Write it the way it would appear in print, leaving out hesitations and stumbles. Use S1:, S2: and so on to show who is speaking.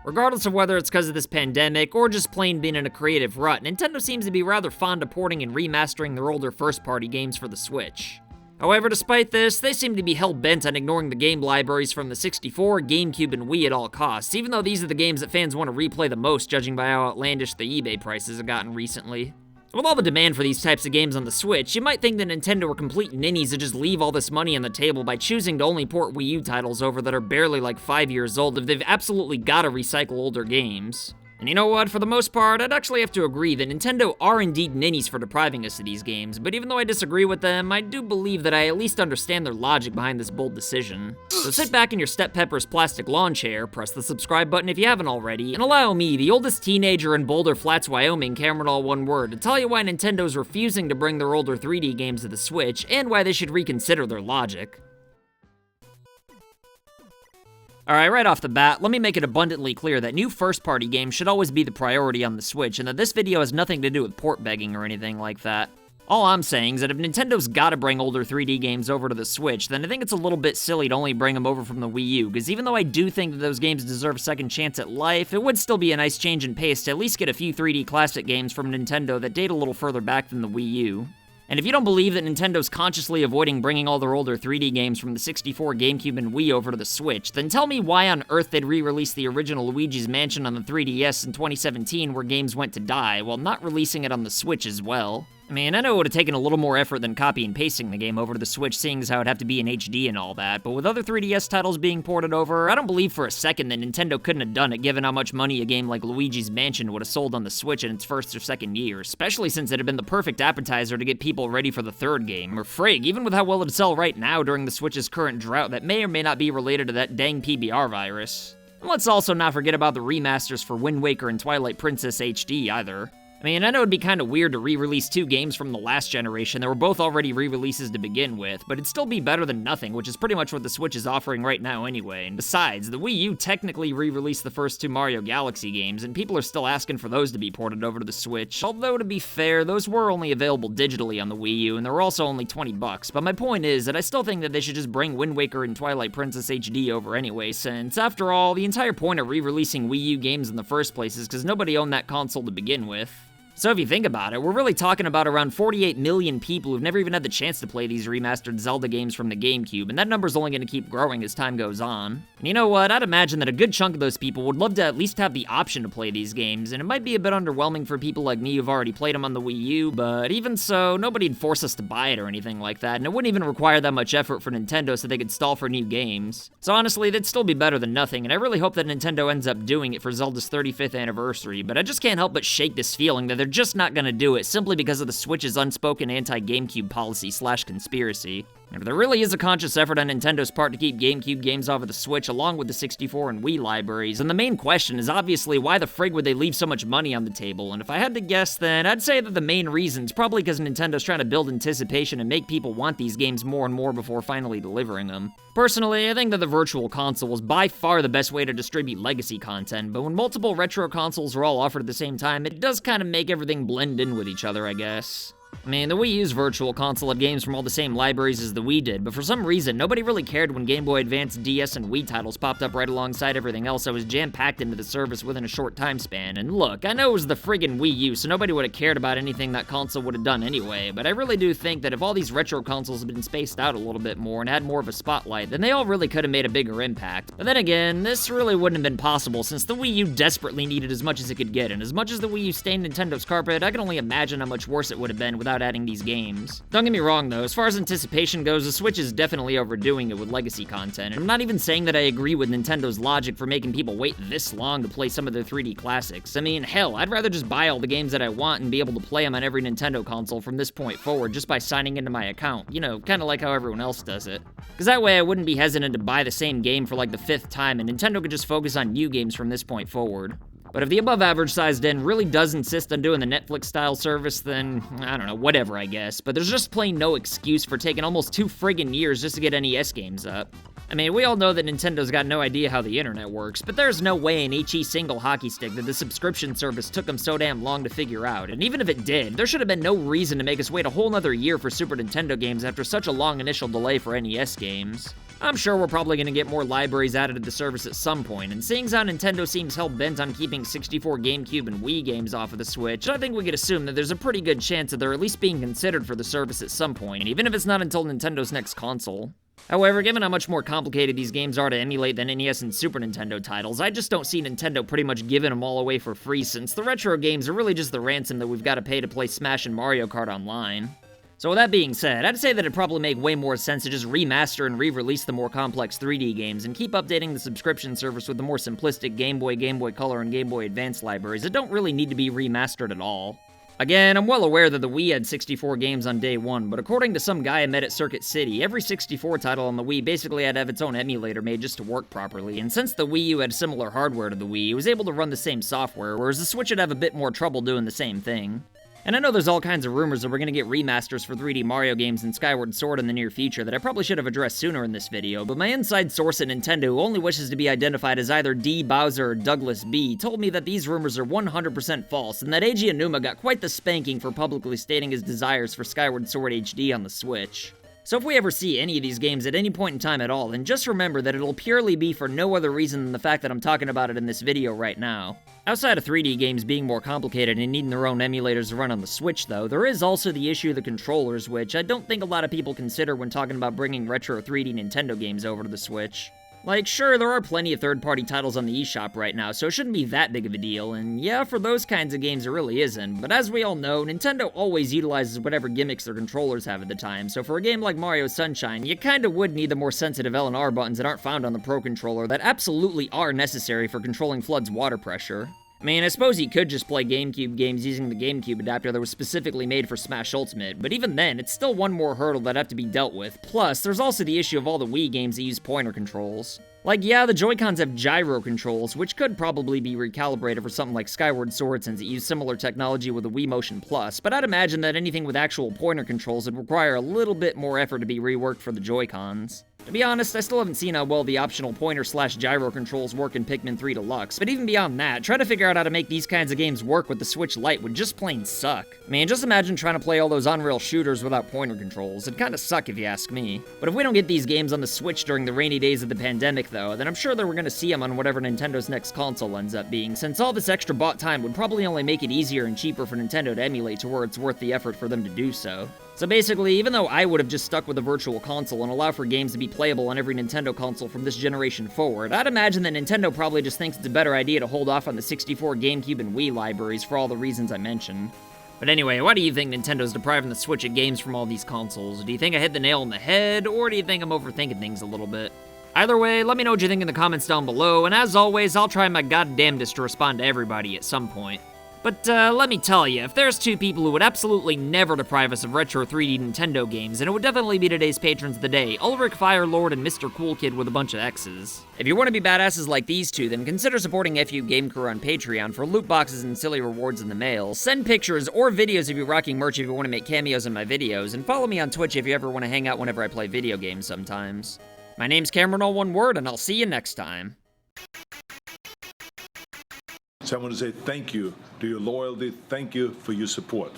S1: Regardless of whether it's because of this pandemic or just plain being in a creative rut, Nintendo seems to be rather fond of porting and remastering their older first-party games for the Switch. However, despite this, they seem to be hell-bent on ignoring the game libraries from the 64, Gamecube, and Wii at all costs, even though these are the games that fans want to replay the most, judging by how outlandish the eBay prices have gotten recently. With all the demand for these types of games on the Switch, you might think that Nintendo were complete ninnies to just leave all this money on the table by choosing to only port Wii U titles over that are barely like 5 years old if they've absolutely gotta recycle older games. And you know what, for the most part, I'd actually have to agree that Nintendo are indeed ninnies for depriving us of these games, but even though I disagree with them, I do believe that I at least understand their logic behind this bold decision. So sit back in your Step Pepper's plastic lawn chair, press the subscribe button if you haven't already, and allow me, the oldest teenager in Boulder Flats, Wyoming, CameronAllOneWord, to tell you why Nintendo's refusing to bring their older 3D games to the Switch, and why they should reconsider their logic. Alright, right off the bat, let me make it abundantly clear that new first-party games should always be the priority on the Switch, and that this video has nothing to do with port begging or anything like that. All I'm saying is that if Nintendo's gotta bring older 3D games over to the Switch, then I think it's a little bit silly to only bring them over from the Wii U, because even though I do think that those games deserve a second chance at life, it would still be a nice change in pace to at least get a few 3D classic games from Nintendo that date a little further back than the Wii U. And if you don't believe that Nintendo's consciously avoiding bringing all their older 3D games from the 64, Gamecube, and Wii over to the Switch, then tell me why on earth they'd re-release the original Luigi's Mansion on the 3DS in 2017 where games went to die, while not releasing it on the Switch as well. I mean, I know it would have taken a little more effort than copy and pasting the game over to the Switch, seeing as how it'd have to be in HD and all that, but with other 3DS titles being ported over, I don't believe for a second that Nintendo couldn't have done it given how much money a game like Luigi's Mansion would have sold on the Switch in its first or second year, especially since it had been the perfect appetizer to get people ready for the third game, or frig, even with how well it'd sell right now during the Switch's current drought that may or may not be related to that dang PBR virus. And let's also not forget about the remasters for Wind Waker and Twilight Princess HD either. I mean, I know it'd be kind of weird to re-release two games from the last generation that were both already re-releases to begin with, but it'd still be better than nothing, which is pretty much what the Switch is offering right now anyway. And besides, the Wii U technically re-released the first two Mario Galaxy games, and people are still asking for those to be ported over to the Switch, although to be fair, those were only available digitally on the Wii U, and they were also only $20, but my point is that I still think that they should just bring Wind Waker and Twilight Princess HD over anyway, since, after all, the entire point of re-releasing Wii U games in the first place is because nobody owned that console to begin with. So if you think about it, we're really talking about around 48 million people who've never even had the chance to play these remastered Zelda games from the GameCube, and that number's only going to keep growing as time goes on. And you know what, I'd imagine that a good chunk of those people would love to at least have the option to play these games, and it might be a bit underwhelming for people like me who've already played them on the Wii U, but even so, nobody'd force us to buy it or anything like that, and it wouldn't even require that much effort for Nintendo so they could stall for new games. So honestly, that'd still be better than nothing, and I really hope that Nintendo ends up doing it for Zelda's 35th anniversary, but I just can't help but shake this feeling that they're just not gonna do it simply because of the Switch's unspoken anti-GameCube policy/conspiracy. And if there really is a conscious effort on Nintendo's part to keep GameCube games off of the Switch along with the 64 and Wii libraries, then the main question is obviously why the frig would they leave so much money on the table, and if I had to guess then I'd say that the main reason's probably because Nintendo's trying to build anticipation and make people want these games more and more before finally delivering them. Personally, I think that the Virtual Console was by far the best way to distribute legacy content, but when multiple retro consoles are all offered at the same time, it does kind of make everything blend in with each other, I guess. I mean, the Wii U's Virtual Console had games from all the same libraries as the Wii did, but for some reason, nobody really cared when Game Boy Advance, DS, and Wii titles popped up right alongside everything else that was jam-packed into the service within a short time span. And look, I know it was the friggin' Wii U, so nobody would have cared about anything that console would have done anyway, but I really do think that if all these retro consoles had been spaced out a little bit more and had more of a spotlight, then they all really could have made a bigger impact. But then again, this really wouldn't have been possible since the Wii U desperately needed as much as it could get, and as much as the Wii U stained Nintendo's carpet, I can only imagine how much worse it would have been without adding these games. Don't get me wrong though, as far as anticipation goes, the Switch is definitely overdoing it with legacy content, and I'm not even saying that I agree with Nintendo's logic for making people wait this long to play some of their 3D classics. I mean, hell, I'd rather just buy all the games that I want and be able to play them on every Nintendo console from this point forward just by signing into my account, you know, kinda like how everyone else does it. Cause that way I wouldn't be hesitant to buy the same game for like the 5th time, and Nintendo could just focus on new games from this point forward. But if the above-average-sized den really does insist on doing the Netflix-style service, then, I don't know, whatever, I guess. But there's just plain no excuse for taking almost 2 friggin' years just to get NES games up. I mean, we all know that Nintendo's got no idea how the internet works, but there's no way in HE single hockey stick that the subscription service took them so damn long to figure out. And even if it did, there should have been no reason to make us wait a whole nother year for Super Nintendo games after such a long initial delay for NES games. I'm sure we're probably gonna get more libraries added to the service at some point, and seeing as how Nintendo seems hell-bent on keeping 64, GameCube, and Wii games off of the Switch, I think we could assume that there's a pretty good chance that they're at least being considered for the service at some point, even if it's not until Nintendo's next console. However, given how much more complicated these games are to emulate than NES and Super Nintendo titles, I just don't see Nintendo pretty much giving them all away for free, since the retro games are really just the ransom that we've got to pay to play Smash and Mario Kart online. So with that being said, I'd say that it'd probably make way more sense to just remaster and re-release the more complex 3D games and keep updating the subscription service with the more simplistic Game Boy, Game Boy Color, and Game Boy Advance libraries that don't really need to be remastered at all. Again, I'm well aware that the Wii had 64 games on day one, but according to some guy I met at Circuit City, every 64 title on the Wii basically had to have its own emulator made just to work properly, and since the Wii U had similar hardware to the Wii, it was able to run the same software, whereas the Switch would have a bit more trouble doing the same thing. And I know there's all kinds of rumors that we're gonna get remasters for 3D Mario games and Skyward Sword in the near future that I probably should have addressed sooner in this video, but my inside source at Nintendo, who only wishes to be identified as either D. Bowser or Douglas B., told me that these rumors are 100% false, and that Eiji Aonuma got quite the spanking for publicly stating his desires for Skyward Sword HD on the Switch. So if we ever see any of these games at any point in time at all, then just remember that it'll purely be for no other reason than the fact that I'm talking about it in this video right now. Outside of 3D games being more complicated and needing their own emulators to run on the Switch though, there is also the issue of the controllers, which I don't think a lot of people consider when talking about bringing retro 3D Nintendo games over to the Switch. Like, sure, there are plenty of third-party titles on the eShop right now, so it shouldn't be that big of a deal, and yeah, for those kinds of games it really isn't, but as we all know, Nintendo always utilizes whatever gimmicks their controllers have at the time, so for a game like Mario Sunshine, you kinda would need the more sensitive L and R buttons that aren't found on the Pro Controller that absolutely are necessary for controlling FLUDD's water pressure. I mean, I suppose you could just play GameCube games using the GameCube adapter that was specifically made for Smash Ultimate, but even then, it's still one more hurdle that'd have to be dealt with. Plus, there's also the issue of all the Wii games that use pointer controls. Like, yeah, the Joy-Cons have gyro controls, which could probably be recalibrated for something like Skyward Sword since it used similar technology with the Wii Motion Plus, but I'd imagine that anything with actual pointer controls would require a little bit more effort to be reworked for the Joy-Cons. To be honest, I still haven't seen how well the optional pointer/gyro controls work in Pikmin 3 Deluxe, but even beyond that, trying to figure out how to make these kinds of games work with the Switch Lite would just plain suck. I mean, just imagine trying to play all those on-rail shooters without pointer controls. It'd kinda suck if you ask me. But if we don't get these games on the Switch during the rainy days of the pandemic though, then I'm sure that we're gonna see them on whatever Nintendo's next console ends up being, since all this extra bought time would probably only make it easier and cheaper for Nintendo to emulate to where it's worth the effort for them to do so. So basically, even though I would have just stuck with the Virtual Console and allow for games to be playable on every Nintendo console from this generation forward, I'd imagine that Nintendo probably just thinks it's a better idea to hold off on the 64, GameCube, and Wii libraries for all the reasons I mentioned. But anyway, why do you think Nintendo's depriving the Switch of games from all these consoles? Do you think I hit the nail on the head, or do you think I'm overthinking things a little bit? Either way, let me know what you think in the comments down below, and as always, I'll try my goddamnedest to respond to everybody at some point. But let me tell you, if there's two people who would absolutely never deprive us of retro 3D Nintendo games, then it would definitely be today's patrons of the day, Ulrich Firelord and Mr. Cool Kid with a bunch of X's. If you want to be badasses like these two, then consider supporting FU Game Crew on Patreon for loot boxes and silly rewards in the mail. Send pictures or videos of you rocking merch if you want to make cameos in my videos, and follow me on Twitch if you ever want to hang out whenever I play video games sometimes. My name's CameronAllOneWord, and I'll see you next time.
S2: So I want to say thank you to your loyalty, thank you for your support.